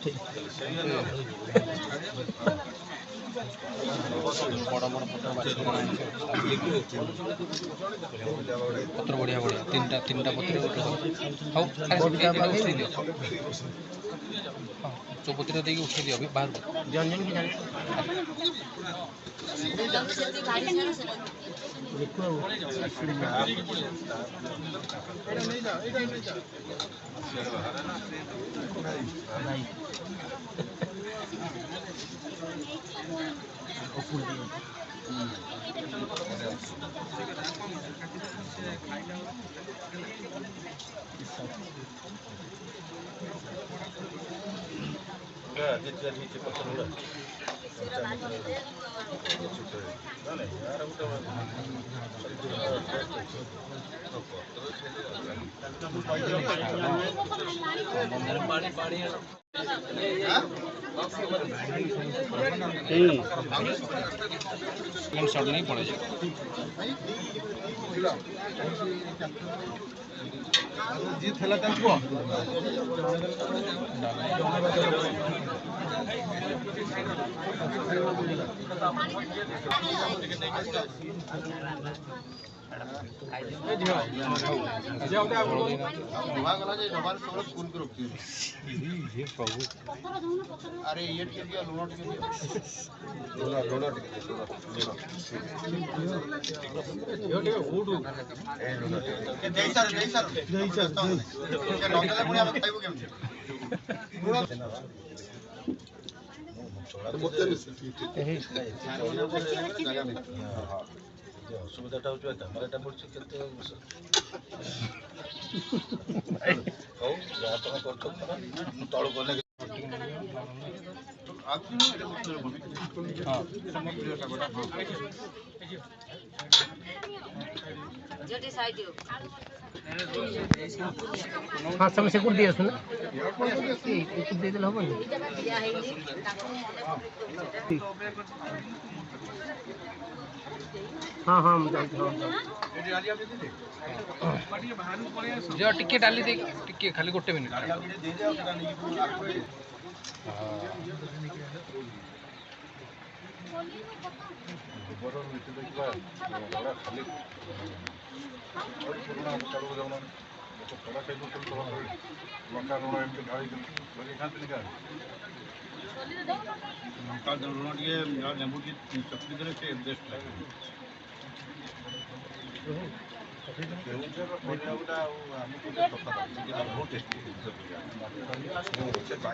बड़ बड़ पत्र बढ़िया बढ़िया तीन टा पत्र हाँ उठे दियो चौपती देखिए उठे दियो अभी बाहर शॉट नहीं पड़े जीत है को अरे ये लुण असुविधा कैमेरा पड़े तल गले हाँ सब से कुछ दिया सुना कुछ दे दिल होबो हाँ हाँ हम जानते हैं जो टिके डाली दे टिके खाली गोटे मिनट लुण टे लेंबू की चटनी देने से बेस्ट लगे।